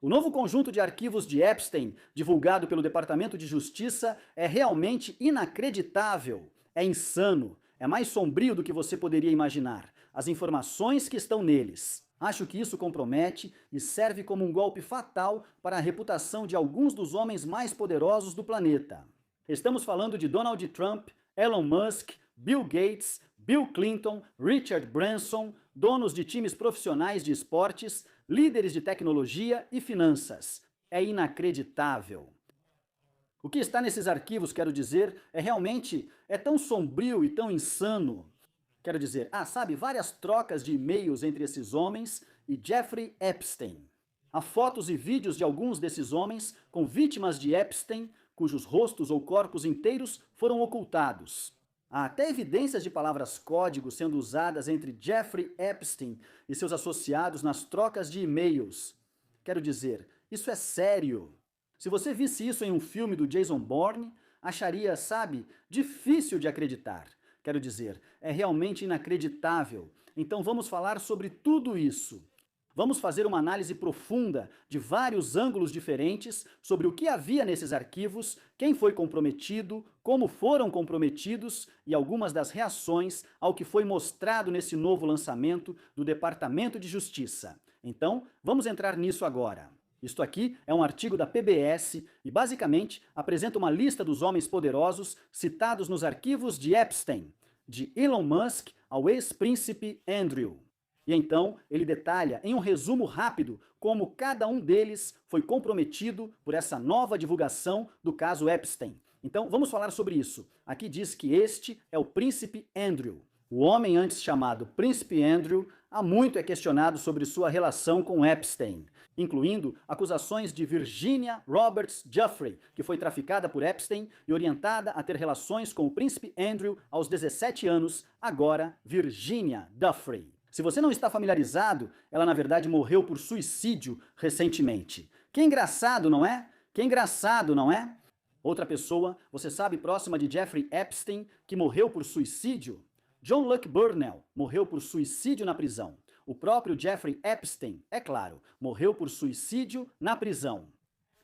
O novo conjunto de arquivos de Epstein, divulgado pelo Departamento de Justiça, é realmente inacreditável. É insano. É mais sombrio do que você poderia imaginar. As informações que estão neles. Acho que isso compromete e serve como um golpe fatal para a reputação de alguns dos homens mais poderosos do planeta. Estamos falando de Donald Trump, Elon Musk, Bill Gates, Bill Clinton, Richard Branson, donos de times profissionais de esportes, líderes de tecnologia e finanças. É inacreditável. O que está nesses arquivos, quero dizer, é tão sombrio e tão insano. Quero dizer, sabe, várias trocas de e-mails entre esses homens e Jeffrey Epstein. Há fotos e vídeos de alguns desses homens com vítimas de Epstein, cujos rostos ou corpos inteiros foram ocultados. Há até evidências de palavras-código sendo usadas entre Jeffrey Epstein e seus associados nas trocas de e-mails. Quero dizer, isso é sério. Se você visse isso em um filme do Jason Bourne, acharia, sabe, difícil de acreditar. Quero dizer, é realmente inacreditável. Então vamos falar sobre tudo isso. Vamos fazer uma análise profunda de vários ângulos diferentes sobre o que havia nesses arquivos, quem foi comprometido, como foram comprometidos e algumas das reações ao que foi mostrado nesse novo lançamento do Departamento de Justiça. Então, vamos entrar nisso agora. Isto aqui é um artigo da PBS e basicamente apresenta uma lista dos homens poderosos citados nos arquivos de Epstein, de Elon Musk ao ex-príncipe Andrew. E então ele detalha em um resumo rápido como cada um deles foi comprometido por essa nova divulgação do caso Epstein. Então vamos falar sobre isso. Aqui diz que este é o príncipe Andrew. O homem antes chamado Príncipe Andrew há muito é questionado sobre sua relação com Epstein, incluindo acusações de Virginia Roberts Giuffre, que foi traficada por Epstein e orientada a ter relações com o Príncipe Andrew aos 17 anos, agora Virginia Giuffre. Se você não está familiarizado, ela na verdade morreu por suicídio recentemente. Que engraçado, não é? Que engraçado, não é? Outra pessoa, você sabe, próxima de Jeffrey Epstein, que morreu por suicídio? John Luck Burnell morreu por suicídio na prisão. O próprio Jeffrey Epstein, é claro, morreu por suicídio na prisão.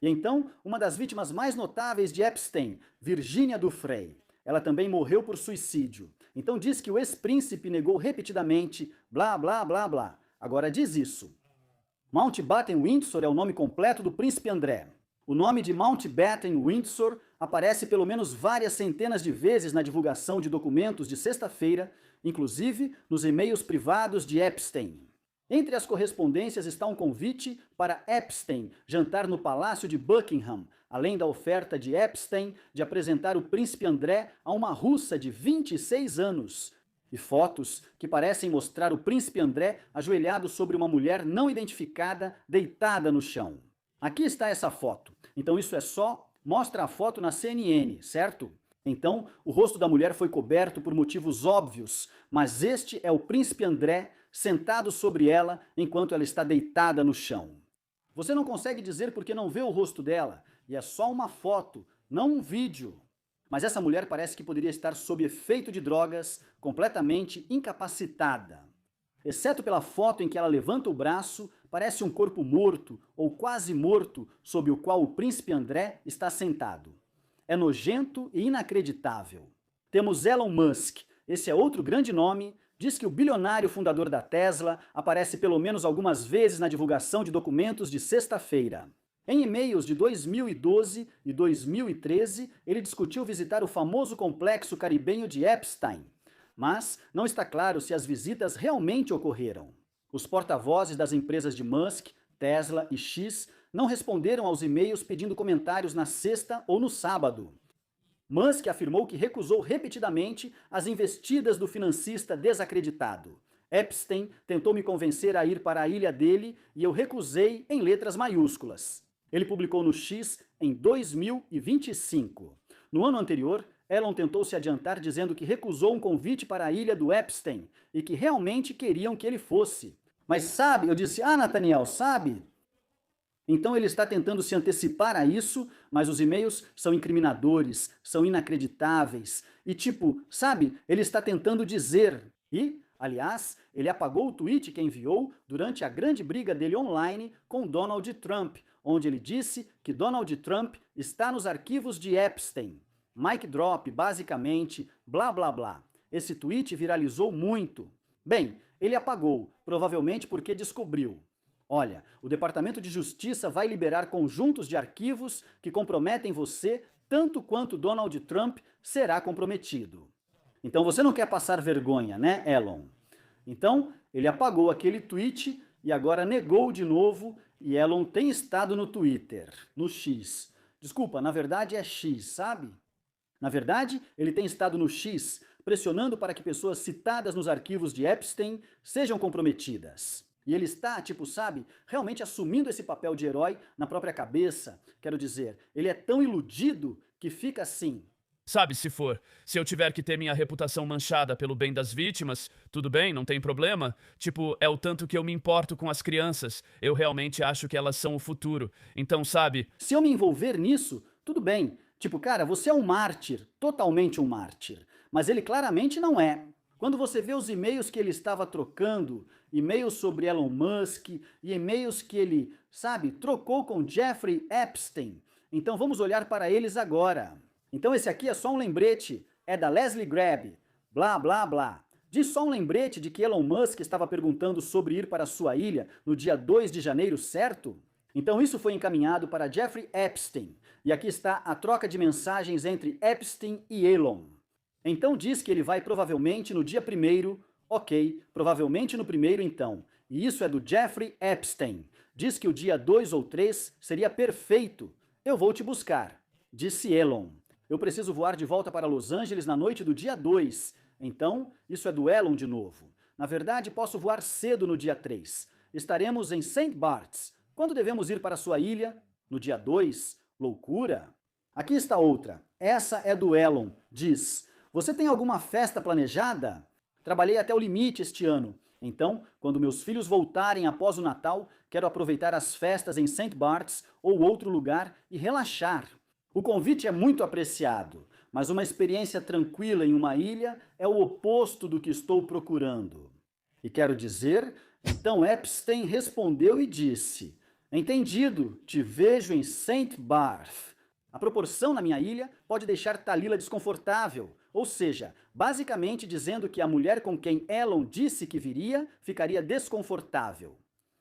E então, uma das vítimas mais notáveis de Epstein, Virginia Giuffre, ela também morreu por suicídio. Então diz que o ex-príncipe negou repetidamente, blá, blá, blá, blá. Agora diz isso. Mountbatten Windsor é o nome completo do príncipe André. O nome de Mountbatten Windsor aparece pelo menos várias centenas de vezes na divulgação de documentos de sexta-feira, inclusive nos e-mails privados de Epstein. Entre as correspondências está um convite para Epstein jantar no Palácio de Buckingham, além da oferta de Epstein de apresentar o príncipe André a uma russa de 26 anos, e fotos que parecem mostrar o príncipe André ajoelhado sobre uma mulher não identificada deitada no chão. Aqui está essa foto. Então isso mostra a foto na CNN, certo? Então, o rosto da mulher foi coberto por motivos óbvios, mas este é o príncipe André sentado sobre ela enquanto ela está deitada no chão. Você não consegue dizer porque não vê o rosto dela, e é só uma foto, não um vídeo. Mas essa mulher parece que poderia estar sob efeito de drogas, completamente incapacitada. Exceto pela foto em que ela levanta o braço, parece um corpo morto, ou quase morto, sob o qual o príncipe André está sentado. É nojento e inacreditável. Temos Elon Musk, esse é outro grande nome, diz que o bilionário fundador da Tesla aparece pelo menos algumas vezes na divulgação de documentos de sexta-feira. Em e-mails de 2012 e 2013, ele discutiu visitar o famoso complexo caribenho de Epstein, mas não está claro se as visitas realmente ocorreram. Os porta-vozes das empresas de Musk, Tesla e X não responderam aos e-mails pedindo comentários na sexta ou no sábado. Musk afirmou que recusou repetidamente as investidas do financista desacreditado. Epstein tentou me convencer a ir para a ilha dele e eu recusei em letras maiúsculas. Ele publicou no X em 2025. No ano anterior, Elon tentou se adiantar dizendo que recusou um convite para a ilha do Epstein e que realmente queriam que ele fosse. Mas sabe, eu disse, Nathaniel, sabe? Então ele está tentando se antecipar a isso, mas os e-mails são incriminadores, são inacreditáveis. E sabe, ele está tentando dizer. E Aliás, ele apagou o tweet que enviou durante a grande briga dele online com Donald Trump, onde ele disse que Donald Trump está nos arquivos de Epstein. Mic drop, basicamente, blá blá blá. Esse tweet viralizou muito. Bem, ele apagou, provavelmente porque descobriu. Olha, o Departamento de Justiça vai liberar conjuntos de arquivos que comprometem você tanto quanto Donald Trump será comprometido. Então você não quer passar vergonha, né, Elon? Então, ele apagou aquele tweet e agora negou de novo, e Elon tem estado no Twitter, no X. Desculpa, na verdade é X, sabe? Na verdade, ele tem estado no X, pressionando para que pessoas citadas nos arquivos de Epstein sejam comprometidas. E ele está, tipo, sabe, realmente assumindo esse papel de herói na própria cabeça. Quero dizer, ele é tão iludido que fica assim. Sabe, se eu tiver que ter minha reputação manchada pelo bem das vítimas, tudo bem, não tem problema. Tipo, é o tanto que eu me importo com as crianças. Eu realmente acho que elas são o futuro. Então, sabe... Se eu me envolver nisso, tudo bem. Tipo, cara, você é um mártir, totalmente um mártir. Mas ele claramente não é. Quando você vê os e-mails que ele estava trocando, e-mails sobre Elon Musk e e-mails que ele, sabe, trocou com Jeffrey Epstein. Então vamos olhar para eles agora. Então esse aqui é só um lembrete, é da Leslie Grabb, blá blá blá. Diz só um lembrete de que Elon Musk estava perguntando sobre ir para sua ilha no dia 2 de janeiro, certo? Então isso foi encaminhado para Jeffrey Epstein. E aqui está a troca de mensagens entre Epstein e Elon. Então diz que ele vai provavelmente no dia 1º, ok, provavelmente no 1º então. E isso é do Jeffrey Epstein. Diz que o dia 2 ou 3 seria perfeito. Eu vou te buscar, disse Elon. Eu preciso voar de volta para Los Angeles na noite do dia 2. Então, isso é do Elon de novo. Na verdade, posso voar cedo no dia 3. Estaremos em St. Bart's. Quando devemos ir para sua ilha? No dia 2? Loucura! Aqui está outra. Essa é do Elon. Diz: você tem alguma festa planejada? Trabalhei até o limite este ano. Então, quando meus filhos voltarem após o Natal, quero aproveitar as festas em St. Bart's ou outro lugar e relaxar. O convite é muito apreciado, mas uma experiência tranquila em uma ilha é o oposto do que estou procurando. E quero dizer, então Epstein respondeu e disse: entendido, te vejo em St. Barth. A proporção na minha ilha pode deixar Talila desconfortável, ou seja, basicamente dizendo que a mulher com quem Elon disse que viria ficaria desconfortável.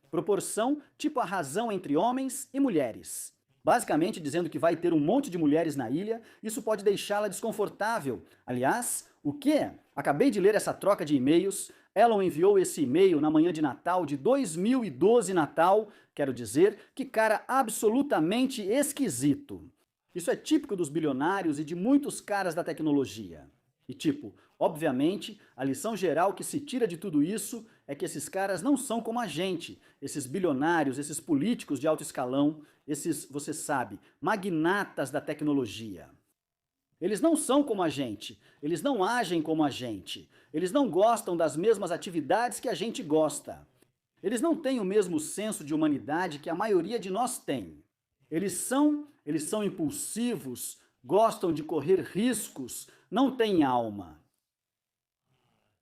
Proporção tipo a razão entre homens e mulheres. Basicamente dizendo que vai ter um monte de mulheres na ilha, isso pode deixá-la desconfortável. Aliás, o quê? Acabei de ler essa troca de e-mails. Elon enviou esse e-mail na manhã de Natal de 2012 Natal. Quero dizer, que cara absolutamente esquisito. Isso é típico dos bilionários e de muitos caras da tecnologia. E tipo, obviamente, a lição geral que se tira de tudo isso é que esses caras não são como a gente, esses bilionários, esses políticos de alto escalão, esses, você sabe, magnatas da tecnologia. Eles não são como a gente, eles não agem como a gente, eles não gostam das mesmas atividades que a gente gosta. Eles não têm o mesmo senso de humanidade que a maioria de nós tem. Eles são impulsivos, gostam de correr riscos, não têm alma.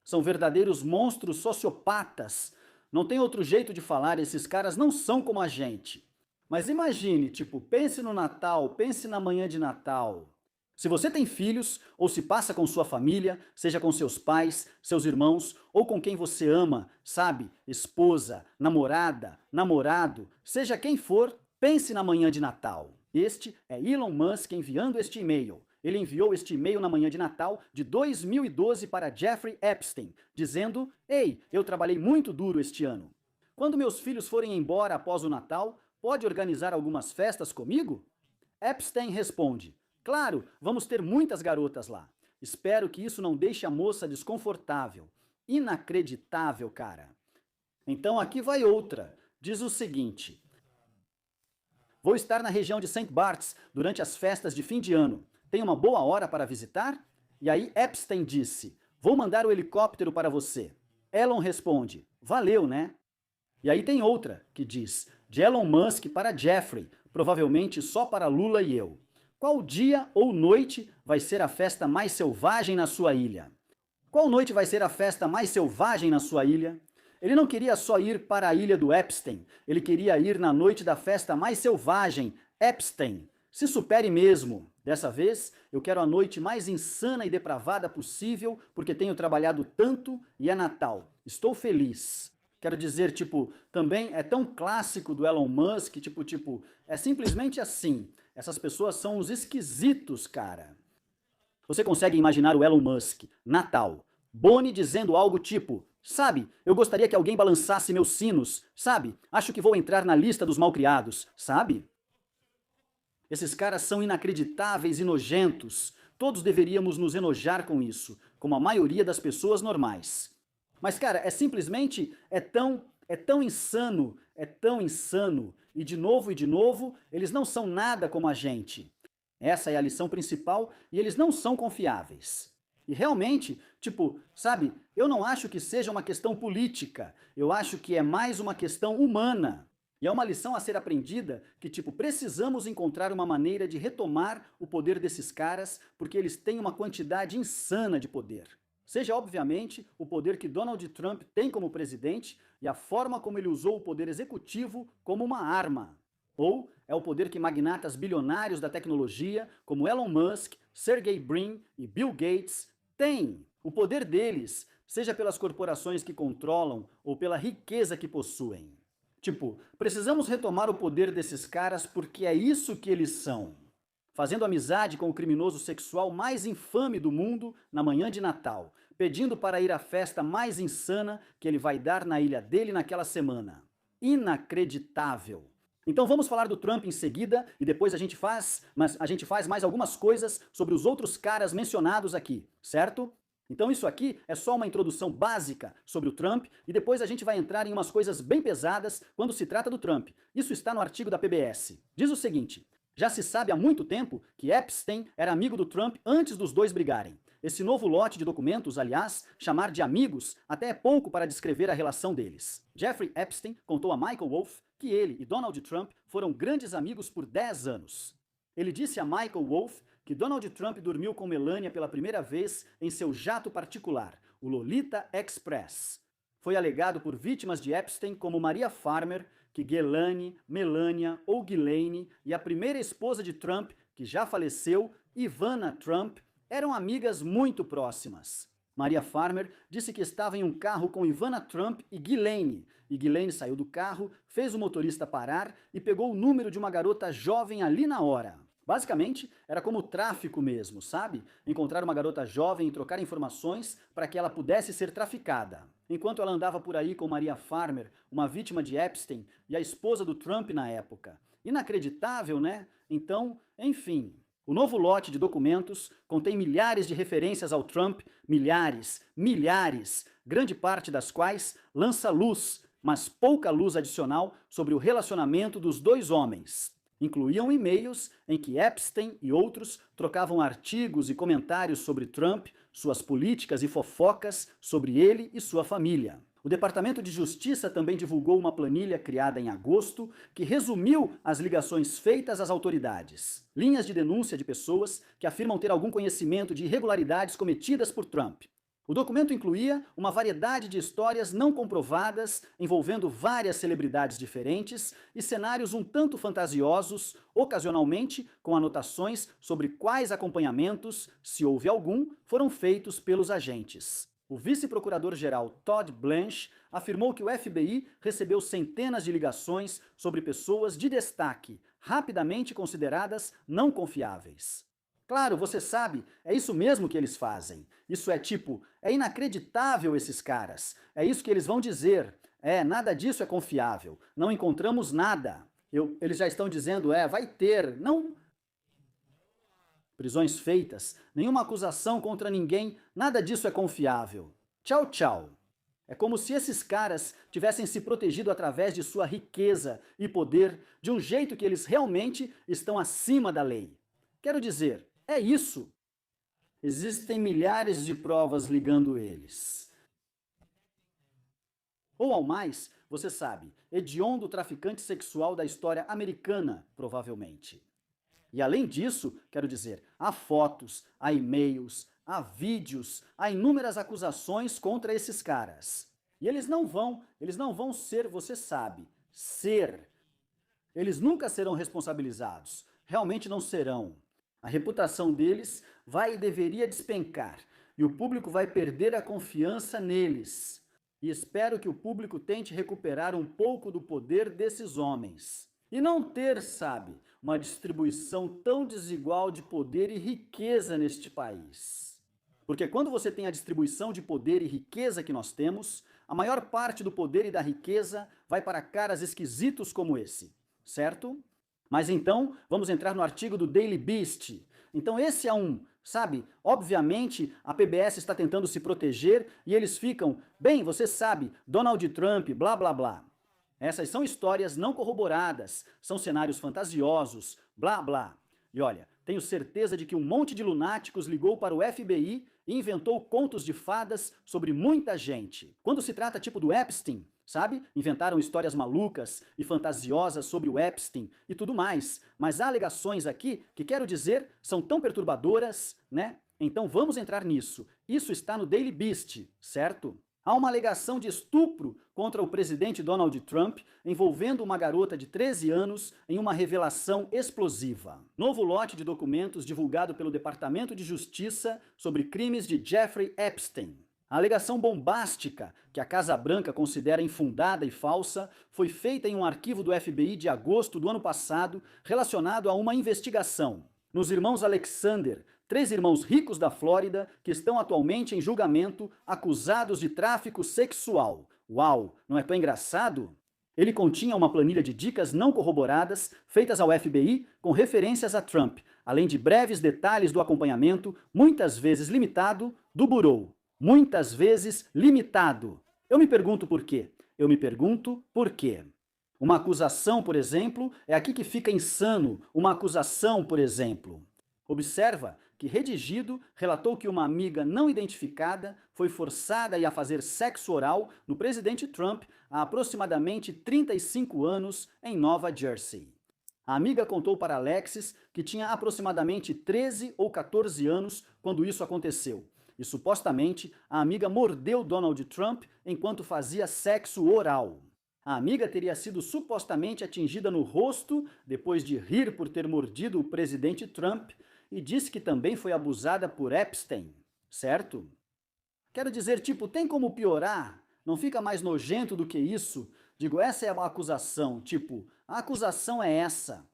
São verdadeiros monstros sociopatas. Não tem outro jeito de falar, esses caras não são como a gente. Mas imagine, tipo, pense no Natal, pense na manhã de Natal. Se você tem filhos, ou se passa com sua família, seja com seus pais, seus irmãos, ou com quem você ama, sabe? Esposa, namorada, namorado, seja quem for, pense na manhã de Natal. Este é Elon Musk enviando este e-mail. Ele enviou este e-mail na manhã de Natal de 2012 para Jeffrey Epstein, dizendo: ei, eu trabalhei muito duro este ano. Quando meus filhos forem embora após o Natal, pode organizar algumas festas comigo? Epstein responde: claro, vamos ter muitas garotas lá. Espero que isso não deixe a moça desconfortável. Inacreditável, cara. Então aqui vai outra. Diz o seguinte: vou estar na região de St. Bart's durante as festas de fim de ano. Tem uma boa hora para visitar? E aí Epstein disse: vou mandar o helicóptero para você. Elon responde: valeu, né? E aí tem outra que diz: de Elon Musk para Jeffrey, provavelmente só para Lula e eu. Qual dia ou noite vai ser a festa mais selvagem na sua ilha? Qual noite vai ser a festa mais selvagem na sua ilha? Ele não queria só ir para a ilha do Epstein, ele queria ir na noite da festa mais selvagem, Epstein. Se supere mesmo. Dessa vez, eu quero a noite mais insana e depravada possível, porque tenho trabalhado tanto e é Natal. Estou feliz. Quero dizer, também é tão clássico do Elon Musk, é simplesmente assim. Essas pessoas são uns esquisitos, cara. Você consegue imaginar o Elon Musk, Natal, Bonnie dizendo algo tipo: sabe, eu gostaria que alguém balançasse meus sinos, sabe? Acho que vou entrar na lista dos malcriados, sabe? Esses caras são inacreditáveis e nojentos. Todos deveríamos nos enojar com isso, como a maioria das pessoas normais. Mas, cara, é tão insano, e de novo, eles não são nada como a gente. Essa é a lição principal e eles não são confiáveis. E realmente, sabe, eu não acho que seja uma questão política, eu acho que é mais uma questão humana. E é uma lição a ser aprendida que, precisamos encontrar uma maneira de retomar o poder desses caras, porque eles têm uma quantidade insana de poder. Seja, obviamente, o poder que Donald Trump tem como presidente e a forma como ele usou o poder executivo como uma arma. Ou é o poder que magnatas bilionários da tecnologia, como Elon Musk, Sergey Brin e Bill Gates, têm. O poder deles, seja pelas corporações que controlam ou pela riqueza que possuem. Precisamos retomar o poder desses caras porque é isso que eles são. Fazendo amizade com o criminoso sexual mais infame do mundo na manhã de Natal, pedindo para ir à festa mais insana que ele vai dar na ilha dele naquela semana. Inacreditável! Então vamos falar do Trump em seguida e depois a gente faz mais algumas coisas sobre os outros caras mencionados aqui, certo? Então isso aqui é só uma introdução básica sobre o Trump e depois a gente vai entrar em umas coisas bem pesadas quando se trata do Trump. Isso está no artigo da PBS. Diz o seguinte: já se sabe há muito tempo que Epstein era amigo do Trump antes dos dois brigarem. Esse novo lote de documentos, aliás, chamar de amigos até é pouco para descrever a relação deles. Jeffrey Epstein contou a Michael Wolff que ele e Donald Trump foram grandes amigos por 10 anos. Ele disse a Michael Wolff que Donald Trump dormiu com Melania pela primeira vez em seu jato particular, o Lolita Express. Foi alegado por vítimas de Epstein como Maria Farmer, que Ghislaine, Melania ou Ghislaine e a primeira esposa de Trump, que já faleceu, Ivana Trump, eram amigas muito próximas. Maria Farmer disse que estava em um carro com Ivana Trump e Ghislaine saiu do carro, fez o motorista parar e pegou o número de uma garota jovem ali na hora. Basicamente, era como tráfico mesmo, sabe? Encontrar uma garota jovem e trocar informações para que ela pudesse ser traficada. Enquanto ela andava por aí com Maria Farmer, uma vítima de Epstein e a esposa do Trump na época. Inacreditável, né? Então, enfim. O novo lote de documentos contém milhares de referências ao Trump, milhares, grande parte das quais lança luz, mas pouca luz adicional sobre o relacionamento dos dois homens. Incluíam e-mails em que Epstein e outros trocavam artigos e comentários sobre Trump, suas políticas e fofocas sobre ele e sua família. O Departamento de Justiça também divulgou uma planilha criada em agosto que resumiu as ligações feitas às autoridades. Linhas de denúncia de pessoas que afirmam ter algum conhecimento de irregularidades cometidas por Trump. O documento incluía uma variedade de histórias não comprovadas envolvendo várias celebridades diferentes e cenários um tanto fantasiosos, ocasionalmente com anotações sobre quais acompanhamentos, se houve algum, foram feitos pelos agentes. O vice-procurador-geral Todd Blanche afirmou que o FBI recebeu centenas de ligações sobre pessoas de destaque, rapidamente consideradas não confiáveis. Claro, você sabe, é isso mesmo que eles fazem. Isso é inacreditável esses caras. É isso que eles vão dizer. Nada disso é confiável. Não encontramos nada. Eles já estão dizendo, vai ter. Não. Prisões feitas, nenhuma acusação contra ninguém, nada disso é confiável. Tchau, tchau. É como se esses caras tivessem se protegido através de sua riqueza e poder, de um jeito que eles realmente estão acima da lei. Quero dizer, é isso. Existem milhares de provas ligando eles. Ou ao mais, você sabe, hediondo traficante sexual da história americana, provavelmente. E além disso, quero dizer, há fotos, há e-mails, há vídeos, há inúmeras acusações contra esses caras. E eles não vão ser, você sabe, ser. Eles nunca serão responsabilizados. Realmente não serão. A reputação deles vai e deveria despencar. E o público vai perder a confiança neles. E espero que o público tente recuperar um pouco do poder desses homens. E não ter, sabe, uma distribuição tão desigual de poder e riqueza neste país. Porque quando você tem a distribuição de poder e riqueza que nós temos, a maior parte do poder e da riqueza vai para caras esquisitos como esse, certo? Mas então, vamos entrar no artigo do Daily Beast. Então esse é sabe, obviamente a PBS está tentando se proteger e eles ficam, bem, você sabe, Donald Trump, blá blá blá. Essas são histórias não corroboradas, são cenários fantasiosos, blá blá. E olha, tenho certeza de que um monte de lunáticos ligou para o FBI e inventou contos de fadas sobre muita gente. Quando se trata tipo do Epstein, sabe? Inventaram histórias malucas e fantasiosas sobre o Epstein e tudo mais. Mas há alegações aqui que, quero dizer, são tão perturbadoras, né? Então vamos entrar nisso. Isso está no Daily Beast, certo? Há uma alegação de estupro contra o presidente Donald Trump envolvendo uma garota de 13 anos em uma revelação explosiva. Novo lote de documentos divulgado pelo Departamento de Justiça sobre crimes de Jeffrey Epstein. A alegação bombástica, que a Casa Branca considera infundada e falsa, foi feita em um arquivo do FBI de agosto do ano passado relacionado a uma investigação nos irmãos Alexander, 3 irmãos ricos da Flórida que estão atualmente em julgamento acusados de tráfico sexual. Uau, não é tão engraçado? Ele continha uma planilha de dicas não corroboradas feitas ao FBI com referências a Trump, além de breves detalhes do acompanhamento, muitas vezes limitado, do Bureau. Muitas vezes limitado. Eu me pergunto por quê. Uma acusação, por exemplo, é aqui que fica insano. Uma acusação, por exemplo. Observa que Redigido relatou que uma amiga não identificada foi forçada a fazer sexo oral no presidente Trump há aproximadamente 35 anos em Nova Jersey. A amiga contou para Alexis que tinha aproximadamente 13 ou 14 anos quando isso aconteceu. E supostamente a amiga mordeu Donald Trump enquanto fazia sexo oral. A amiga teria sido supostamente atingida no rosto depois de rir por ter mordido o presidente Trump e disse que também foi abusada por Epstein, certo? Quero dizer, tipo, tem como piorar? Não fica mais nojento do que isso? Digo, essa é a acusação, tipo, a acusação é essa.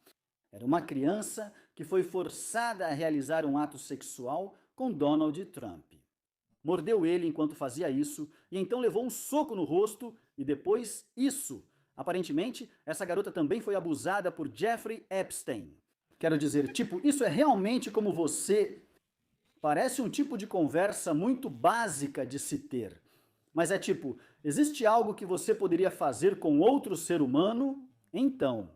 Era uma criança que foi forçada a realizar um ato sexual com Donald Trump. Mordeu ele enquanto fazia isso e então levou um soco no rosto e depois isso. Aparentemente, essa garota também foi abusada por Jeffrey Epstein. Quero dizer, tipo, isso é realmente como você... Parece um tipo de conversa muito básica de se ter. Mas é tipo, existe algo que você poderia fazer com outro ser humano? Então,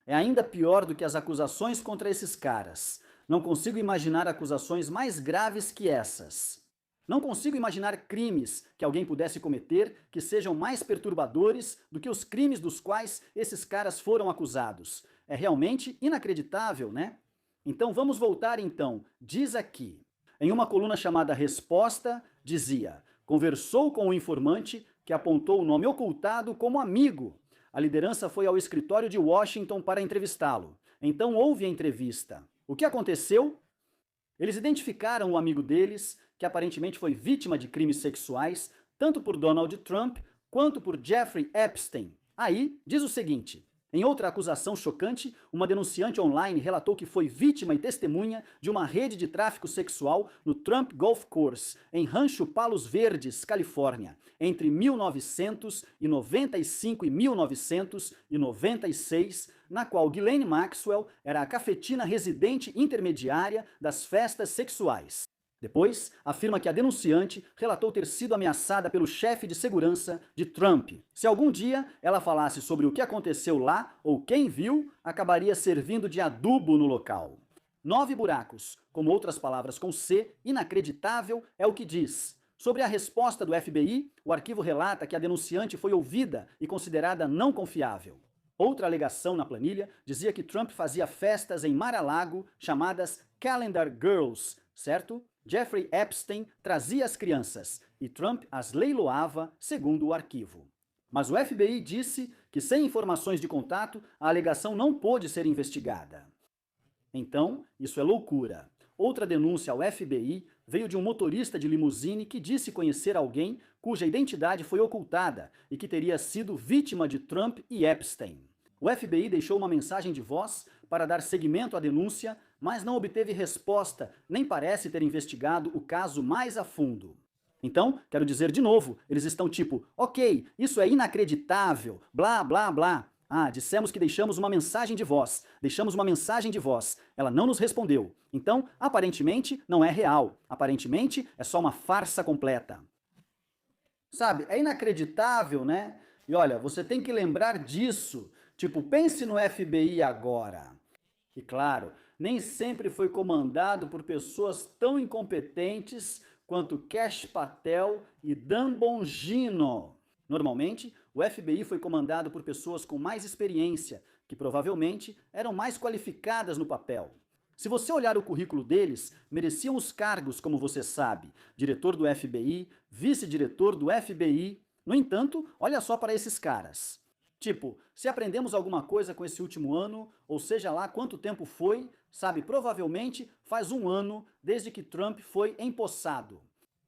é ainda pior do que as acusações contra esses caras. Não consigo imaginar acusações mais graves que essas. Não consigo imaginar crimes que alguém pudesse cometer que sejam mais perturbadores do que os crimes dos quais esses caras foram acusados. É realmente inacreditável, né? Então vamos voltar então. Diz aqui, em uma coluna chamada Resposta, dizia: conversou com o informante que apontou o nome ocultado como amigo. A liderança foi ao escritório de Washington para entrevistá-lo. Então houve a entrevista. O que aconteceu? Eles identificaram o amigo deles, que aparentemente foi vítima de crimes sexuais, tanto por Donald Trump quanto por Jeffrey Epstein. Aí, diz o seguinte: em outra acusação chocante, uma denunciante online relatou que foi vítima e testemunha de uma rede de tráfico sexual no Trump Golf Course, em Rancho Palos Verdes, Califórnia, entre 1995 e 1996, na qual Ghislaine Maxwell era a cafetina residente intermediária das festas sexuais. Depois, afirma que a denunciante relatou ter sido ameaçada pelo chefe de segurança de Trump. Se algum dia ela falasse sobre o que aconteceu lá ou quem viu, acabaria servindo de adubo no local. 9 buracos, como outras palavras com C, inacreditável, é o que diz. Sobre a resposta do FBI, o arquivo relata que a denunciante foi ouvida e considerada não confiável. Outra alegação na planilha dizia que Trump fazia festas em Mar-a-Lago chamadas Calendar Girls, certo? Jeffrey Epstein trazia as crianças e Trump as leiloava, segundo o arquivo. Mas o FBI disse que, sem informações de contato, a alegação não pôde ser investigada. Então, isso é loucura. Outra denúncia ao FBI veio de um motorista de limusine que disse conhecer alguém cuja identidade foi ocultada e que teria sido vítima de Trump e Epstein. O FBI deixou uma mensagem de voz para dar seguimento à denúncia, mas não obteve resposta, nem parece ter investigado o caso mais a fundo. Então, quero dizer de novo, eles estão tipo, ok, isso é inacreditável, blá, blá, blá. Ah, dissemos que deixamos uma mensagem de voz. Ela não nos respondeu. Então, aparentemente, não é real. Aparentemente, é só uma farsa completa. Sabe, é inacreditável, né? E olha, você tem que lembrar disso. Tipo, pense no FBI agora. E claro, nem sempre foi comandado por pessoas tão incompetentes quanto Kash Patel e Dan Bongino. Normalmente, o FBI foi comandado por pessoas com mais experiência, que provavelmente eram mais qualificadas no papel. Se você olhar o currículo deles, mereciam os cargos, como você sabe, diretor do FBI, vice-diretor do FBI. No entanto, olha só para esses caras. Tipo, se aprendemos alguma coisa com esse último ano, ou seja lá quanto tempo foi, sabe, provavelmente faz um ano desde que Trump foi empossado.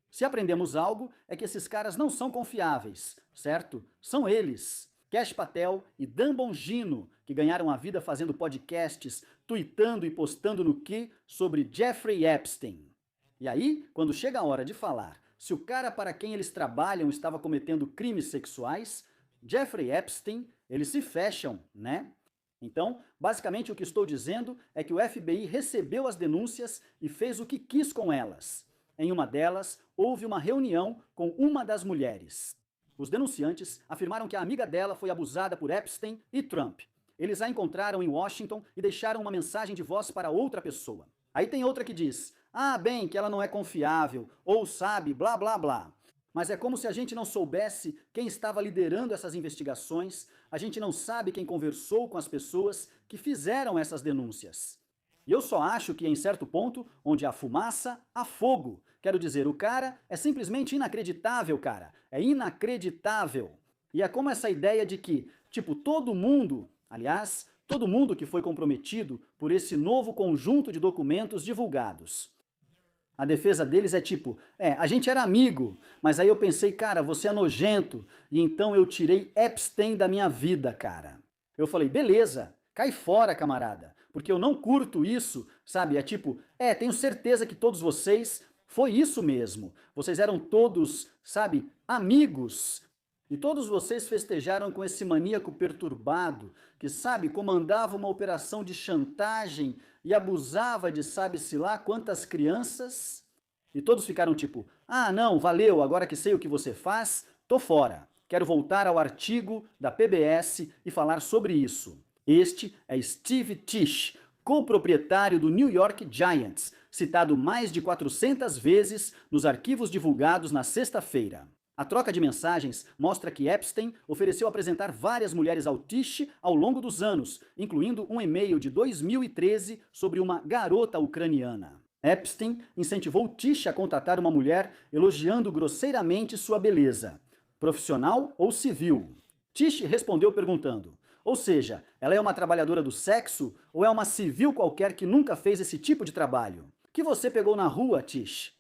Se aprendemos algo, é que esses caras não são confiáveis, certo? São eles, Kash Patel e Dan Bongino, que ganharam a vida fazendo podcasts, tweetando e postando no que sobre Jeffrey Epstein. E aí, quando chega a hora de falar se o cara para quem eles trabalham estava cometendo crimes sexuais, Jeffrey Epstein, eles se fecham, né? Então, basicamente o que estou dizendo é que o FBI recebeu as denúncias e fez o que quis com elas. Em uma delas, houve uma reunião com uma das mulheres. Os denunciantes afirmaram que a amiga dela foi abusada por Epstein e Trump. Eles a encontraram em Washington e deixaram uma mensagem de voz para outra pessoa. Aí tem outra que diz, bem, que ela não é confiável, ou sabe, blá blá blá. Mas é como se a gente não soubesse quem estava liderando essas investigações, a gente não sabe quem conversou com as pessoas que fizeram essas denúncias. E eu só acho que em certo ponto, onde há fumaça, há fogo. Quero dizer, o cara é simplesmente inacreditável, cara. É inacreditável. E é como essa ideia de que, tipo, todo mundo que foi comprometido por esse novo conjunto de documentos divulgados. A defesa deles é tipo, a gente era amigo, mas aí eu pensei, cara, você é nojento, e então eu tirei Epstein da minha vida, cara. Eu falei, beleza, cai fora, camarada, porque eu não curto isso, sabe? É tipo, tenho certeza que todos vocês, foi isso mesmo. Vocês eram todos, sabe, amigos. E todos vocês festejaram com esse maníaco perturbado, que, sabe, comandava uma operação de chantagem e abusava de sabe-se lá quantas crianças. E todos ficaram tipo, não, valeu, agora que sei o que você faz, tô fora. Quero voltar ao artigo da PBS e falar sobre isso. Este é Steve Tisch, coproprietário do New York Giants, citado mais de 400 vezes nos arquivos divulgados na sexta-feira. A troca de mensagens mostra que Epstein ofereceu apresentar várias mulheres ao Tisch ao longo dos anos, incluindo um e-mail de 2013 sobre uma garota ucraniana. Epstein incentivou Tisch a contratar uma mulher elogiando grosseiramente sua beleza, profissional ou civil. Tisch respondeu perguntando, ou seja, ela é uma trabalhadora do sexo ou é uma civil qualquer que nunca fez esse tipo de trabalho? Que você pegou na rua, Tisch?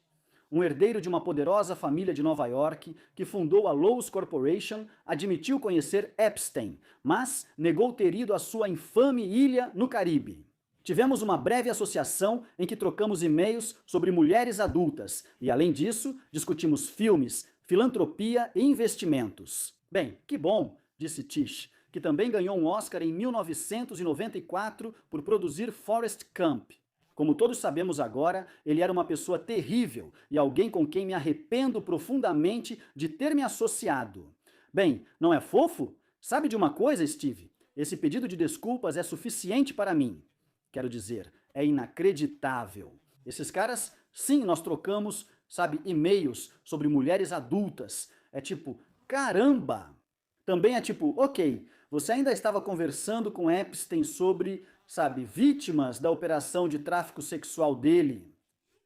Um herdeiro de uma poderosa família de Nova York, que fundou a Lowe's Corporation, admitiu conhecer Epstein, mas negou ter ido à sua infame ilha no Caribe. Tivemos uma breve associação em que trocamos e-mails sobre mulheres adultas e, além disso, discutimos filmes, filantropia e investimentos. Bem, que bom, disse Tisch, que também ganhou um Oscar em 1994 por produzir Forrest Gump. Como todos sabemos agora, ele era uma pessoa terrível e alguém com quem me arrependo profundamente de ter me associado. Bem, não é fofo? Sabe de uma coisa, Steve? Esse pedido de desculpas é suficiente para mim. Quero dizer, é inacreditável. Esses caras, sim, nós trocamos, sabe, e-mails sobre mulheres adultas. É tipo, caramba! Também é tipo, ok, você ainda estava conversando com Epstein sobre, sabe, vítimas da operação de tráfico sexual dele.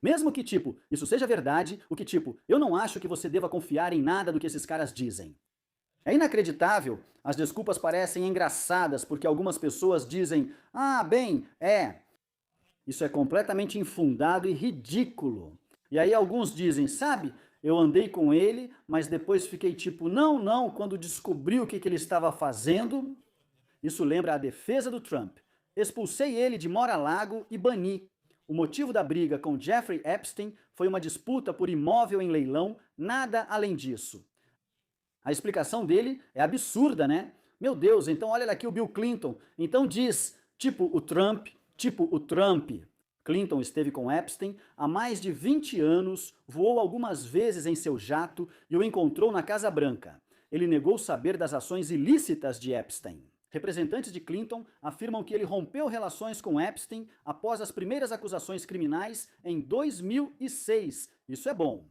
Mesmo que, tipo, isso seja verdade, o que, tipo, eu não acho que você deva confiar em nada do que esses caras dizem. É inacreditável. As desculpas parecem engraçadas porque algumas pessoas dizem: ah, bem, é. Isso é completamente infundado e ridículo. E aí alguns dizem: sabe, eu andei com ele, mas depois fiquei tipo: não, não, quando descobri o que ele estava fazendo. Isso lembra a defesa do Trump. Expulsei ele de Mar-a-Lago e bani. O motivo da briga com Jeffrey Epstein foi uma disputa por imóvel em leilão, nada além disso. A explicação dele é absurda, né? Meu Deus, então olha aqui o Bill Clinton. Então diz, tipo o Trump. Clinton esteve com Epstein há mais de 20 anos, voou algumas vezes em seu jato e o encontrou na Casa Branca. Ele negou saber das ações ilícitas de Epstein. Representantes de Clinton afirmam que ele rompeu relações com Epstein após as primeiras acusações criminais em 2006. Isso é bom.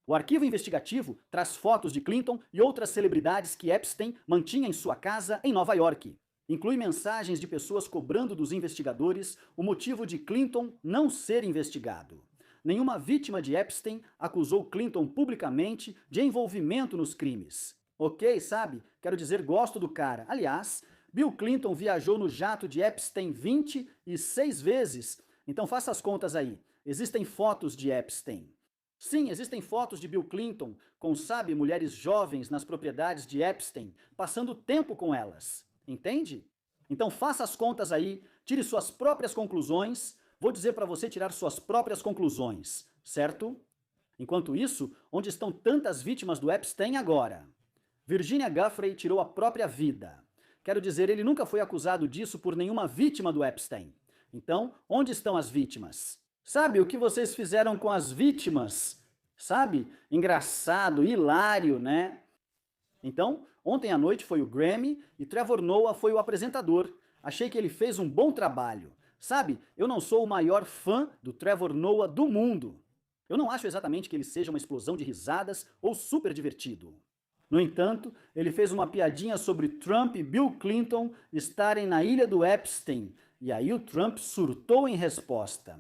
O arquivo investigativo traz fotos de Clinton e outras celebridades que Epstein mantinha em sua casa em Nova York. Inclui mensagens de pessoas cobrando dos investigadores o motivo de Clinton não ser investigado. Nenhuma vítima de Epstein acusou Clinton publicamente de envolvimento nos crimes. Ok, sabe? Quero dizer, gosto do cara. Aliás, Bill Clinton viajou no jato de Epstein 26 vezes. Então faça as contas aí. Existem fotos de Epstein. Sim, existem fotos de Bill Clinton com, sabe, mulheres jovens nas propriedades de Epstein, passando tempo com elas. Entende? Então faça as contas aí, tire suas próprias conclusões. Vou dizer para você tirar suas próprias conclusões, certo? Enquanto isso, onde estão tantas vítimas do Epstein agora? Virginia Giuffre tirou a própria vida. Quero dizer, ele nunca foi acusado disso por nenhuma vítima do Epstein. Então, onde estão as vítimas? Sabe o que vocês fizeram com as vítimas? Sabe? Engraçado, hilário, né? Então, ontem à noite foi o Grammy e Trevor Noah foi o apresentador. Achei que ele fez um bom trabalho. Sabe, eu não sou o maior fã do Trevor Noah do mundo. Eu não acho exatamente que ele seja uma explosão de risadas ou super divertido. No entanto, ele fez uma piadinha sobre Trump e Bill Clinton estarem na ilha do Epstein. E aí o Trump surtou em resposta.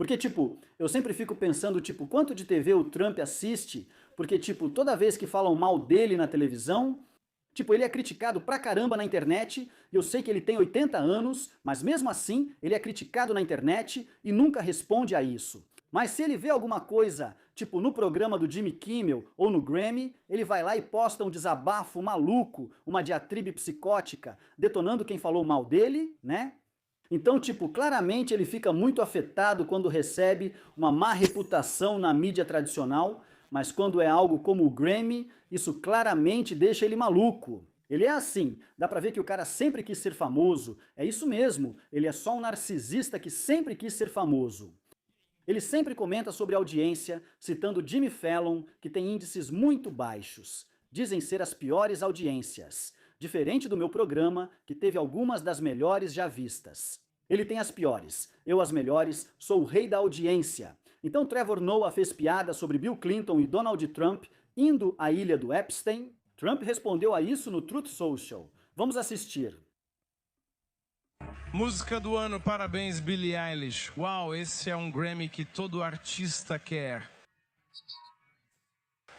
Porque, tipo, eu sempre fico pensando, tipo, quanto de TV o Trump assiste? Porque, tipo, toda vez que falam mal dele na televisão, tipo, ele é criticado pra caramba na internet, e eu sei que ele tem 80 anos, mas mesmo assim, ele é criticado na internet e nunca responde a isso. Mas se ele vê alguma coisa, tipo, no programa do Jimmy Kimmel ou no Grammy, ele vai lá e posta um desabafo maluco, uma diatribe psicótica, detonando quem falou mal dele, né? Então, tipo, claramente ele fica muito afetado quando recebe uma má reputação na mídia tradicional, mas quando é algo como o Grammy, isso claramente deixa ele maluco. Ele é assim, dá pra ver que o cara sempre quis ser famoso, é isso mesmo, ele é só um narcisista que sempre quis ser famoso. Ele sempre comenta sobre a audiência, citando Jimmy Fallon, que tem índices muito baixos. Dizem ser as piores audiências. Diferente do meu programa, que teve algumas das melhores já vistas. Ele tem as piores, eu as melhores, sou o rei da audiência. Então Trevor Noah fez piada sobre Bill Clinton e Donald Trump indo à ilha do Epstein. Trump respondeu a isso no Truth Social. Vamos assistir. Música do ano, parabéns Billie Eilish. Uau, esse é um Grammy que todo artista quer.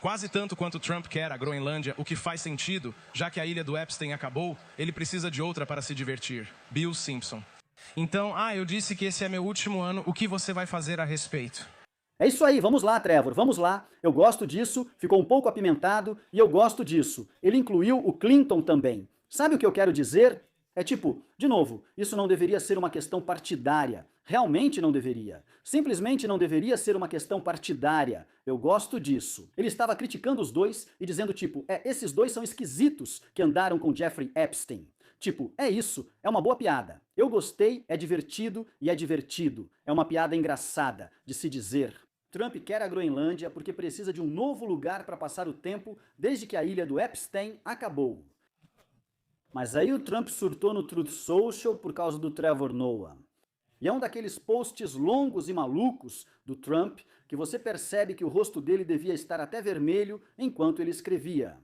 Quase tanto quanto Trump quer a Groenlândia, o que faz sentido, já que a ilha do Epstein acabou, ele precisa de outra para se divertir. Bill Simpson. Então, eu disse que esse é meu último ano, o que você vai fazer a respeito? É isso aí, vamos lá, Trevor, vamos lá. Eu gosto disso, ficou um pouco apimentado e eu gosto disso. Ele incluiu o Clinton também. Sabe o que eu quero dizer? É tipo, de novo, isso não deveria ser uma questão partidária. Realmente não deveria. Simplesmente não deveria ser uma questão partidária. Eu gosto disso. Ele estava criticando os dois e dizendo tipo, esses dois são esquisitos que andaram com Jeffrey Epstein. Tipo, é isso, é uma boa piada. Eu gostei, é divertido e é divertido. É uma piada engraçada de se dizer. Trump quer a Groenlândia porque precisa de um novo lugar para passar o tempo desde que a ilha do Epstein acabou. Mas aí o Trump surtou no Truth Social por causa do Trevor Noah. E é um daqueles posts longos e malucos do Trump que você percebe que o rosto dele devia estar até vermelho enquanto ele escrevia.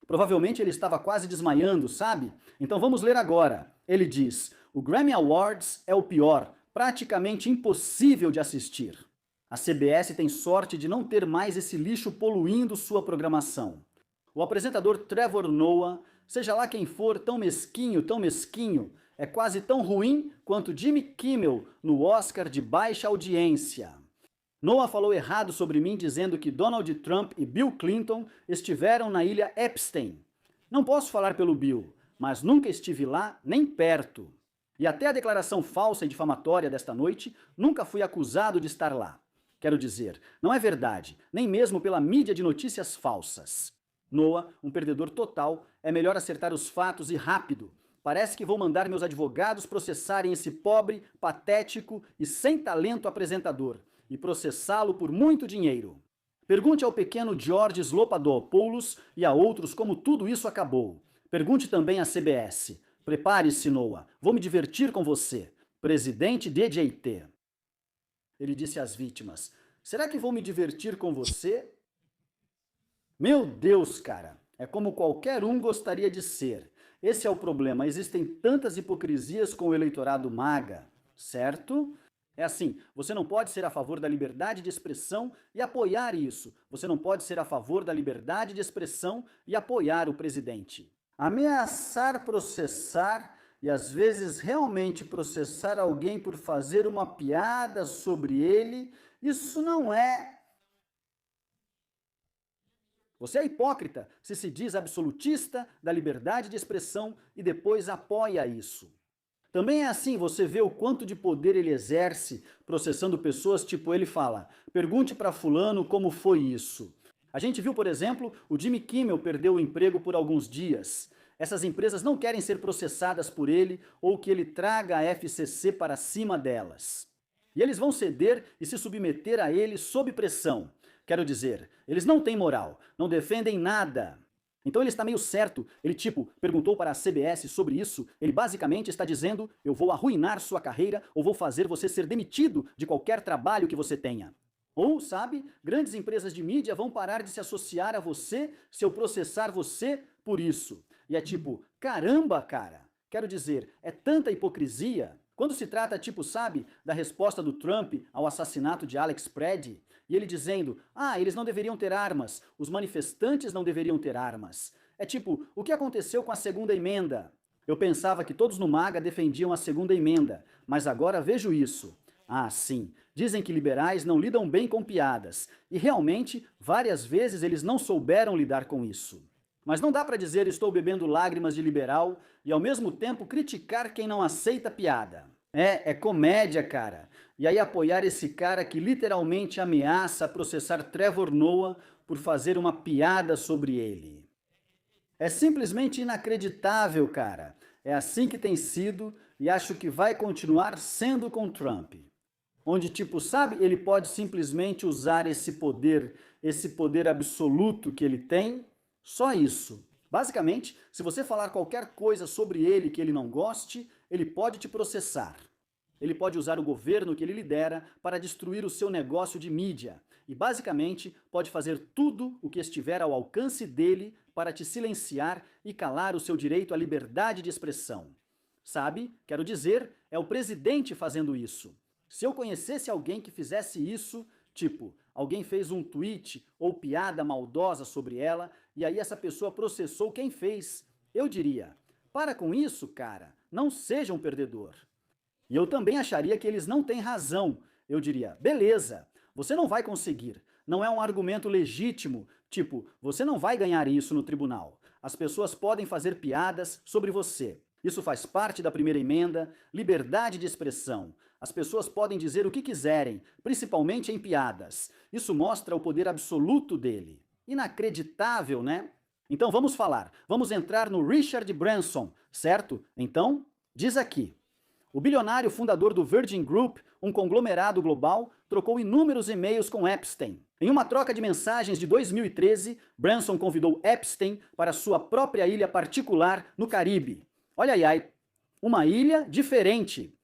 Provavelmente ele estava quase desmaiando, sabe? Então vamos ler agora. Ele diz: o Grammy Awards é o pior, praticamente impossível de assistir. A CBS tem sorte de não ter mais esse lixo poluindo sua programação. O apresentador Trevor Noah, seja lá quem for, tão mesquinho, é quase tão ruim quanto Jimmy Kimmel no Oscar de baixa audiência. Noah falou errado sobre mim dizendo que Donald Trump e Bill Clinton estiveram na ilha Epstein. Não posso falar pelo Bill, mas nunca estive lá nem perto. E até a declaração falsa e difamatória desta noite, nunca fui acusado de estar lá. Quero dizer, não é verdade, nem mesmo pela mídia de notícias falsas. Noah, um perdedor total, é melhor acertar os fatos e rápido. Parece que vou mandar meus advogados processarem esse pobre, patético e sem talento apresentador e processá-lo por muito dinheiro. Pergunte ao pequeno George Slopadopoulos e a outros como tudo isso acabou. Pergunte também à CBS. Prepare-se, Noah, vou me divertir com você. Presidente DJT. Ele disse às vítimas: será que vou me divertir com você? Meu Deus, cara, é como qualquer um gostaria de ser. Esse é o problema, existem tantas hipocrisias com o eleitorado MAGA, certo? É assim, você não pode ser a favor da liberdade de expressão e apoiar isso. Você não pode ser a favor da liberdade de expressão e apoiar o presidente. Ameaçar, processar e às vezes realmente processar alguém por fazer uma piada sobre ele, isso não é... Você é hipócrita se diz absolutista da liberdade de expressão e depois apoia isso. Também é assim, você vê o quanto de poder ele exerce processando pessoas, tipo ele fala, pergunte para fulano como foi isso. A gente viu, por exemplo, o Jimmy Kimmel perdeu o emprego por alguns dias. Essas empresas não querem ser processadas por ele ou que ele traga a FCC para cima delas. E eles vão ceder e se submeter a ele sob pressão. Quero dizer, eles não têm moral, não defendem nada. Então ele está meio certo, ele perguntou para a CBS sobre isso, ele basicamente está dizendo, eu vou arruinar sua carreira ou vou fazer você ser demitido de qualquer trabalho que você tenha. Ou, sabe, grandes empresas de mídia vão parar de se associar a você se eu processar você por isso. E é caramba, cara, quero dizer, é tanta hipocrisia. Quando se trata, sabe, da resposta do Trump ao assassinato de Alex Preddy, e ele dizendo, eles não deveriam ter armas, os manifestantes não deveriam ter armas. É o que aconteceu com a segunda emenda? Eu pensava que todos no MAGA defendiam a segunda emenda, mas agora vejo isso. Sim, dizem que liberais não lidam bem com piadas, e realmente, várias vezes eles não souberam lidar com isso. Mas não dá para dizer estou bebendo lágrimas de liberal e ao mesmo tempo criticar quem não aceita piada. É comédia, cara. E aí apoiar esse cara que literalmente ameaça processar Trevor Noah por fazer uma piada sobre ele. É simplesmente inacreditável, cara. É assim que tem sido e acho que vai continuar sendo com Trump. Onde, sabe, ele pode simplesmente usar esse poder absoluto que ele tem, só isso. Basicamente, se você falar qualquer coisa sobre ele que ele não goste, ele pode te processar. Ele pode usar o governo que ele lidera para destruir o seu negócio de mídia e, basicamente, pode fazer tudo o que estiver ao alcance dele para te silenciar e calar o seu direito à liberdade de expressão. Sabe, quero dizer, é o presidente fazendo isso. Se eu conhecesse alguém que fizesse isso, alguém fez um tweet ou piada maldosa sobre ela e aí essa pessoa processou quem fez, eu diria, para com isso, cara, não seja um perdedor. E eu também acharia que eles não têm razão. Eu diria, beleza, você não vai conseguir. Não é um argumento legítimo, você não vai ganhar isso no tribunal. As pessoas podem fazer piadas sobre você. Isso faz parte da primeira emenda, liberdade de expressão. As pessoas podem dizer o que quiserem, principalmente em piadas. Isso mostra o poder absoluto dele. Inacreditável, né? Então vamos falar. Vamos entrar no Richard Branson, certo? Então, diz aqui. O bilionário fundador do Virgin Group, um conglomerado global, trocou inúmeros e-mails com Epstein. Em uma troca de mensagens de 2013, Branson convidou Epstein para sua própria ilha particular no Caribe. Olha aí, uma ilha diferente.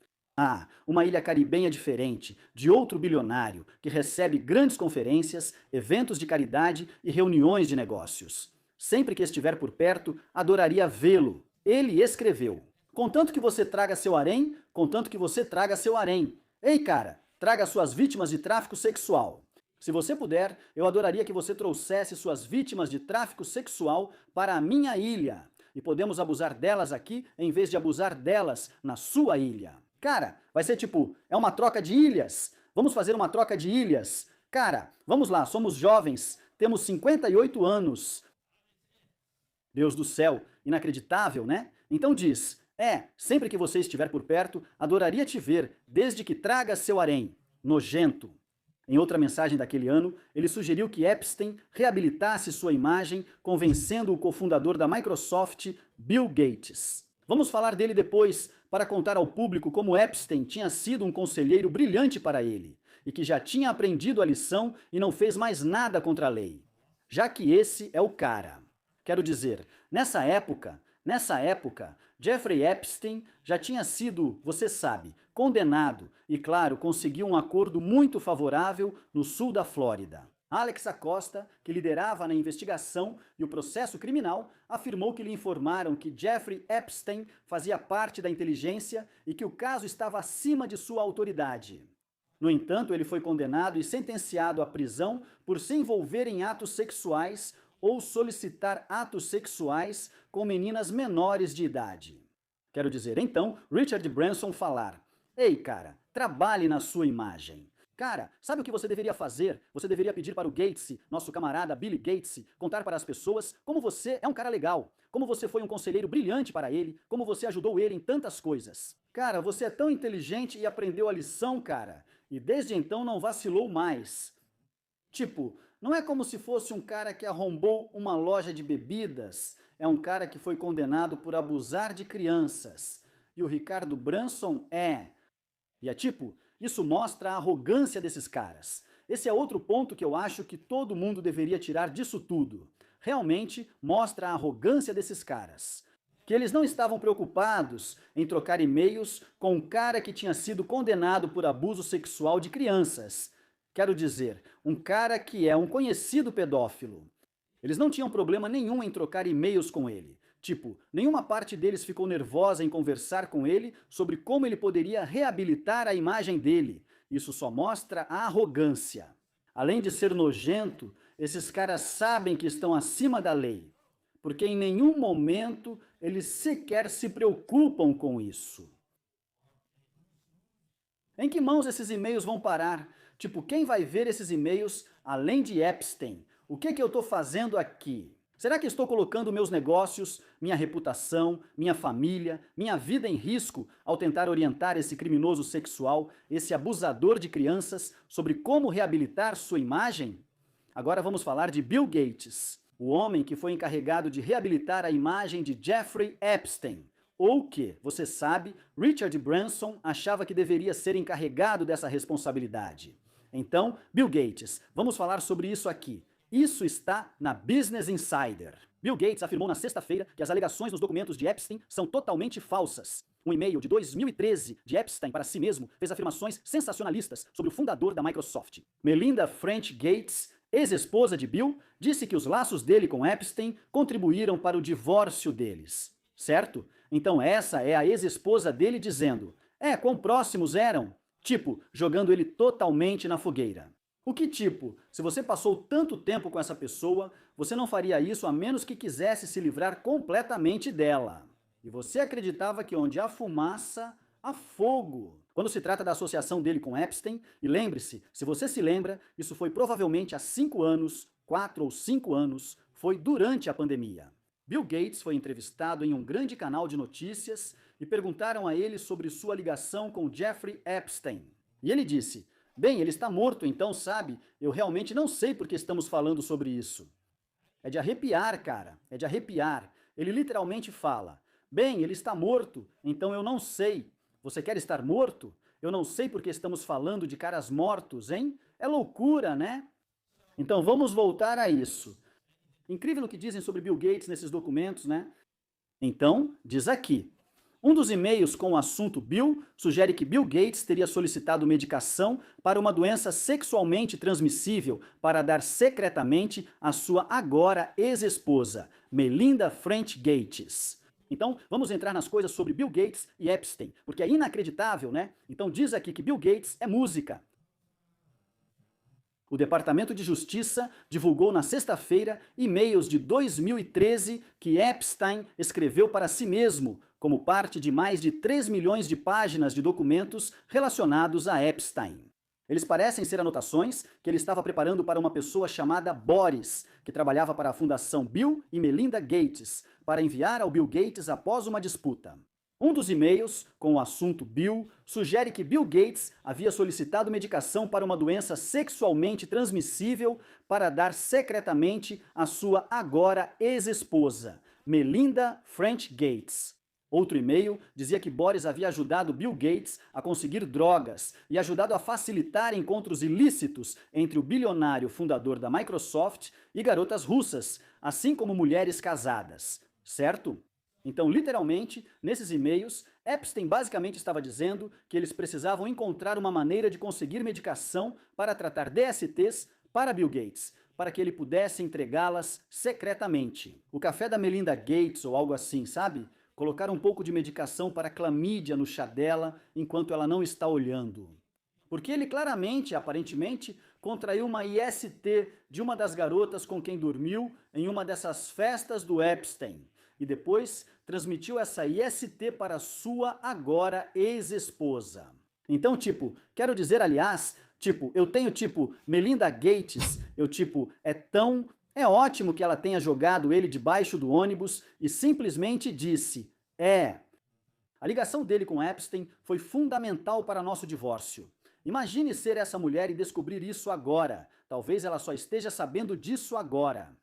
Uma ilha caribenha diferente, de outro bilionário, que recebe grandes conferências, eventos de caridade e reuniões de negócios. Sempre que estiver por perto, adoraria vê-lo. Ele escreveu: contanto que você traga seu harém, contanto que você traga seu harém. Ei, cara, traga suas vítimas de tráfico sexual. Se você puder, eu adoraria que você trouxesse suas vítimas de tráfico sexual para a minha ilha. E podemos abusar delas aqui em vez de abusar delas na sua ilha. Cara, vai ser tipo, é uma troca de ilhas. Vamos fazer uma troca de ilhas. Cara, vamos lá, somos jovens, temos 58 anos. Deus do céu, inacreditável, né? Então diz: sempre que você estiver por perto, adoraria te ver, desde que traga seu harém. Nojento. Em outra mensagem daquele ano, ele sugeriu que Epstein reabilitasse sua imagem, convencendo o cofundador da Microsoft, Bill Gates. Vamos falar dele depois, para contar ao público como Epstein tinha sido um conselheiro brilhante para ele, e que já tinha aprendido a lição e não fez mais nada contra a lei. Já que esse é o cara. Quero dizer, nessa época, Jeffrey Epstein já tinha sido, você sabe, condenado e, claro, conseguiu um acordo muito favorável no sul da Flórida. Alex Acosta, que liderava na investigação e o processo criminal, afirmou que lhe informaram que Jeffrey Epstein fazia parte da inteligência e que o caso estava acima de sua autoridade. No entanto, ele foi condenado e sentenciado à prisão por se envolver em atos sexuais ou solicitar atos sexuais com meninas menores de idade. Quero dizer, então, Richard Branson falar: ei, cara, trabalhe na sua imagem. Cara, sabe o que você deveria fazer? Você deveria pedir para o Gates, nosso camarada Billy Gates, contar para as pessoas como você é um cara legal, como você foi um conselheiro brilhante para ele, como você ajudou ele em tantas coisas. Cara, você é tão inteligente e aprendeu a lição, cara, e desde então não vacilou mais. Tipo, não é como se fosse um cara que arrombou uma loja de bebidas, é um cara que foi condenado por abusar de crianças. E o Ricardo Branson é. E é tipo, isso mostra a arrogância desses caras. Esse é outro ponto que eu acho que todo mundo deveria tirar disso tudo. Realmente mostra a arrogância desses caras. Que eles não estavam preocupados em trocar e-mails com um cara que tinha sido condenado por abuso sexual de crianças. Quero dizer, um cara que é um conhecido pedófilo. Eles não tinham problema nenhum em trocar e-mails com ele. Tipo, nenhuma parte deles ficou nervosa em conversar com ele sobre como ele poderia reabilitar a imagem dele. Isso só mostra a arrogância. Além de ser nojento, esses caras sabem que estão acima da lei, porque em nenhum momento eles sequer se preocupam com isso. Em que mãos esses e-mails vão parar? Tipo, quem vai ver esses e-mails além de Epstein? O que eu estou fazendo aqui? Será que estou colocando meus negócios, minha reputação, minha família, minha vida em risco ao tentar orientar esse criminoso sexual, esse abusador de crianças, sobre como reabilitar sua imagem? Agora vamos falar de Bill Gates, o homem que foi encarregado de reabilitar a imagem de Jeffrey Epstein. Ou que, você sabe, Richard Branson achava que deveria ser encarregado dessa responsabilidade. Então, Bill Gates, vamos falar sobre isso aqui. Isso está na Business Insider. Bill Gates afirmou na sexta-feira que as alegações nos documentos de Epstein são totalmente falsas. Um e-mail de 2013 de Epstein para si mesmo fez afirmações sensacionalistas sobre o fundador da Microsoft. Melinda French Gates, ex-esposa de Bill, disse que os laços dele com Epstein contribuíram para o divórcio deles. Certo? Então essa é a ex-esposa dele dizendo: quão próximos eram? Tipo, jogando ele totalmente na fogueira. O que tipo, se você passou tanto tempo com essa pessoa, você não faria isso a menos que quisesse se livrar completamente dela. E você acreditava que onde há fumaça, há fogo. Quando se trata da associação dele com Epstein, e lembre-se, se você se lembra, isso foi provavelmente há 5 anos, 4 ou 5 anos, foi durante a pandemia. Bill Gates foi entrevistado em um grande canal de notícias e perguntaram a ele sobre sua ligação com Jeffrey Epstein. E ele disse: bem, ele está morto, então, sabe, eu realmente não sei por que estamos falando sobre isso. É de arrepiar, cara, é de arrepiar. Ele literalmente fala: bem, ele está morto, então eu não sei. Você quer estar morto? Eu não sei porque estamos falando de caras mortos, hein? É loucura, né? Então vamos voltar a isso. Incrível o que dizem sobre Bill Gates nesses documentos, né? Então, diz aqui: Um dos e-mails com o assunto Bill sugere que Bill Gates teria solicitado medicação para uma doença sexualmente transmissível para dar secretamente à sua agora ex-esposa, Melinda French Gates. Então, vamos entrar nas coisas sobre Bill Gates e Epstein, porque é inacreditável, né? Então diz aqui que Bill Gates é música. O Departamento de Justiça divulgou na sexta-feira e-mails de 2013 que Epstein escreveu para si mesmo, como parte de mais de 3 milhões de páginas de documentos relacionados a Epstein. Eles parecem ser anotações que ele estava preparando para uma pessoa chamada Boris, que trabalhava para a Fundação Bill e Melinda Gates, para enviar ao Bill Gates após uma disputa. Um dos e-mails, com o assunto Bill, sugere que Bill Gates havia solicitado medicação para uma doença sexualmente transmissível para dar secretamente à sua agora ex-esposa, Melinda French Gates. Outro e-mail dizia que Boris havia ajudado Bill Gates a conseguir drogas e ajudado a facilitar encontros ilícitos entre o bilionário fundador da Microsoft e garotas russas, assim como mulheres casadas, certo? Então, literalmente, nesses e-mails, Epstein basicamente estava dizendo que eles precisavam encontrar uma maneira de conseguir medicação para tratar DSTs para Bill Gates, para que ele pudesse entregá-las secretamente. O café da Melinda Gates ou algo assim, sabe? Colocar um pouco de medicação para clamídia no chá dela enquanto ela não está olhando. Porque ele claramente, aparentemente, contraiu uma IST de uma das garotas com quem dormiu em uma dessas festas do Epstein. E depois transmitiu essa IST para sua agora ex-esposa. Então, quero dizer, aliás, eu tenho, Melinda Gates, é ótimo que ela tenha jogado ele debaixo do ônibus e simplesmente disse, A ligação dele com Epstein foi fundamental para nosso divórcio. Imagine ser essa mulher e descobrir isso agora. Talvez ela só esteja sabendo disso agora.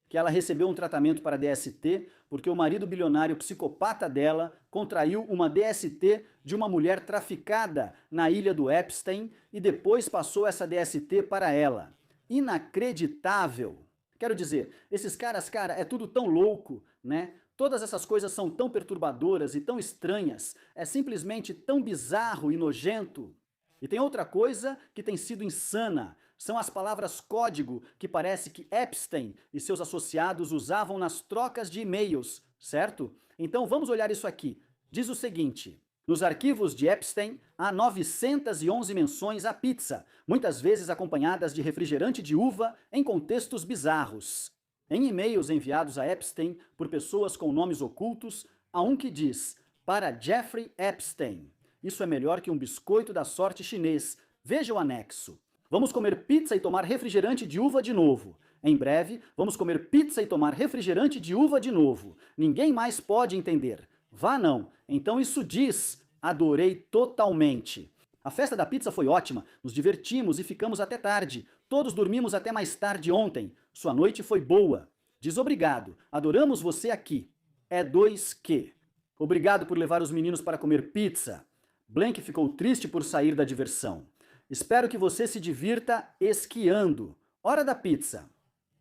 Que ela recebeu um tratamento para DST porque o marido bilionário psicopata dela contraiu uma DST de uma mulher traficada na ilha do Epstein e depois passou essa DST para ela. Inacreditável! Quero dizer, esses caras, é tudo tão louco, né? Todas essas coisas são tão perturbadoras e tão estranhas, é simplesmente tão bizarro e nojento. E tem outra coisa que tem sido insana. São as palavras código que parece que Epstein e seus associados usavam nas trocas de e-mails, certo? Então vamos olhar isso aqui. Diz o seguinte: nos arquivos de Epstein há 911 menções à pizza, muitas vezes acompanhadas de refrigerante de uva em contextos bizarros. Em e-mails enviados a Epstein por pessoas com nomes ocultos, há um que diz, para Jeffrey Epstein. Isso é melhor que um biscoito da sorte chinês. Veja o anexo. Vamos comer pizza e tomar refrigerante de uva de novo. Em breve, vamos comer pizza e tomar refrigerante de uva de novo. Ninguém mais pode entender. Vá não. Então isso diz, adorei totalmente. A festa da pizza foi ótima, nos divertimos e ficamos até tarde. Todos dormimos até mais tarde ontem. Sua noite foi boa. Diz obrigado. Adoramos você aqui. É 2Q. Obrigado por levar os meninos para comer pizza. Blank ficou triste por sair da diversão. Espero que você se divirta esquiando. Hora da pizza.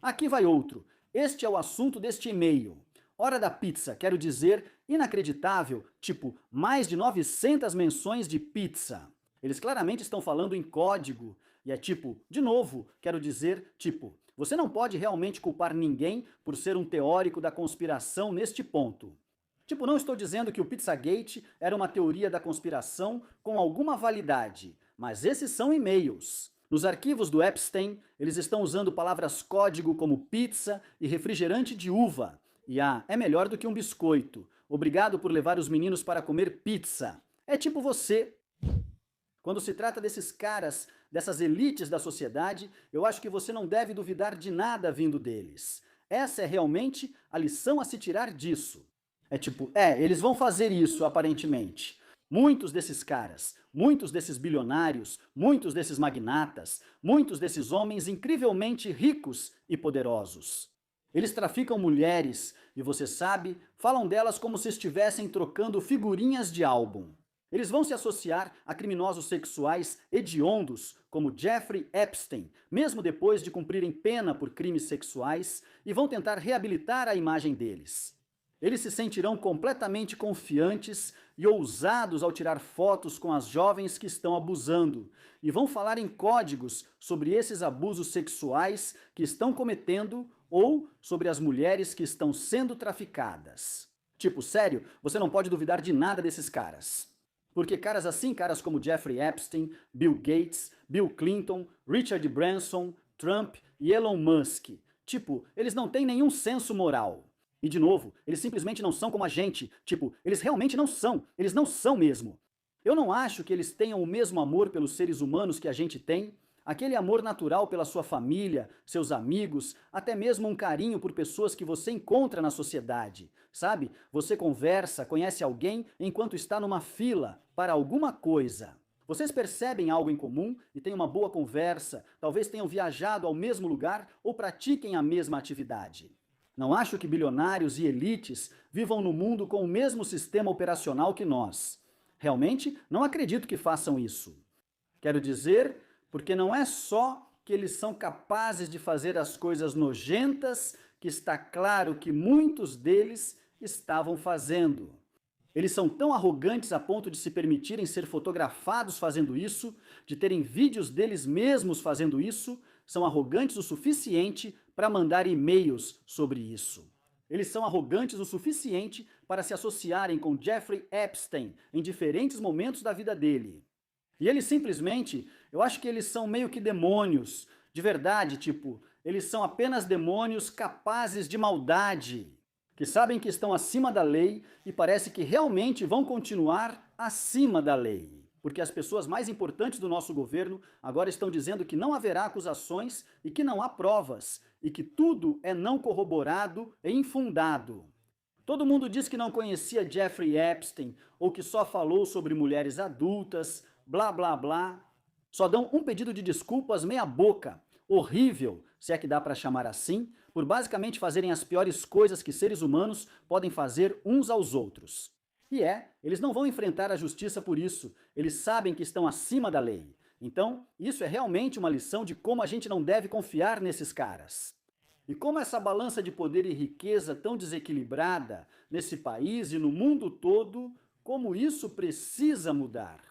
Aqui vai outro. Este é o assunto deste e-mail. Hora da pizza, quero dizer, inacreditável, mais de 900 menções de pizza. Eles claramente estão falando em código. E é de novo, quero dizer, você não pode realmente culpar ninguém por ser um teórico da conspiração neste ponto. Não estou dizendo que o Pizzagate era uma teoria da conspiração com alguma validade, mas esses são e-mails. Nos arquivos do Epstein, eles estão usando palavras código como pizza e refrigerante de uva. E é melhor do que um biscoito. Obrigado por levar os meninos para comer pizza. É tipo você. Quando se trata desses caras, dessas elites da sociedade, eu acho que você não deve duvidar de nada vindo deles. Essa é realmente a lição a se tirar disso. Eles vão fazer isso, aparentemente. Muitos desses caras, muitos desses bilionários, muitos desses magnatas, muitos desses homens incrivelmente ricos e poderosos. Eles traficam mulheres e, você sabe, falam delas como se estivessem trocando figurinhas de álbum. Eles vão se associar a criminosos sexuais hediondos como Jeffrey Epstein, mesmo depois de cumprirem pena por crimes sexuais, e vão tentar reabilitar a imagem deles. Eles se sentirão completamente confiantes e ousados ao tirar fotos com as jovens que estão abusando e vão falar em códigos sobre esses abusos sexuais que estão cometendo ou sobre as mulheres que estão sendo traficadas. Tipo, sério, você não pode duvidar de nada desses caras. Porque caras assim, caras como Jeffrey Epstein, Bill Gates, Bill Clinton, Richard Branson, Trump e Elon Musk, tipo, eles não têm nenhum senso moral. E de novo, eles simplesmente não são como a gente. Tipo, eles realmente não são. Eles não são mesmo. Eu não acho que eles tenham o mesmo amor pelos seres humanos que a gente tem. Aquele amor natural pela sua família, seus amigos, até mesmo um carinho por pessoas que você encontra na sociedade. Sabe? Você conversa, conhece alguém enquanto está numa fila para alguma coisa. Vocês percebem algo em comum e têm uma boa conversa, talvez tenham viajado ao mesmo lugar ou pratiquem a mesma atividade. Não acho que bilionários e elites vivam no mundo com o mesmo sistema operacional que nós. Realmente, não acredito que façam isso. Quero dizer, porque não é só que eles são capazes de fazer as coisas nojentas que está claro que muitos deles estavam fazendo. Eles são tão arrogantes a ponto de se permitirem ser fotografados fazendo isso, de terem vídeos deles mesmos fazendo isso, são arrogantes o suficiente para mandar e-mails sobre isso. Eles são arrogantes o suficiente para se associarem com Jeffrey Epstein em diferentes momentos da vida dele. E eles simplesmente, eu acho que eles são meio que demônios, de verdade, tipo, eles são apenas demônios capazes de maldade, que sabem que estão acima da lei e parece que realmente vão continuar acima da lei. Porque as pessoas mais importantes do nosso governo agora estão dizendo que não haverá acusações e que não há provas, e que tudo é não corroborado e infundado. Todo mundo diz que não conhecia Jeffrey Epstein, ou que só falou sobre mulheres adultas, blá blá blá. Só dão um pedido de desculpas meia boca, horrível, se é que dá para chamar assim, por basicamente fazerem as piores coisas que seres humanos podem fazer uns aos outros. E eles não vão enfrentar a justiça por isso, eles sabem que estão acima da lei. Então, isso é realmente uma lição de como a gente não deve confiar nesses caras. E como essa balança de poder e riqueza tão desequilibrada nesse país e no mundo todo, como isso precisa mudar.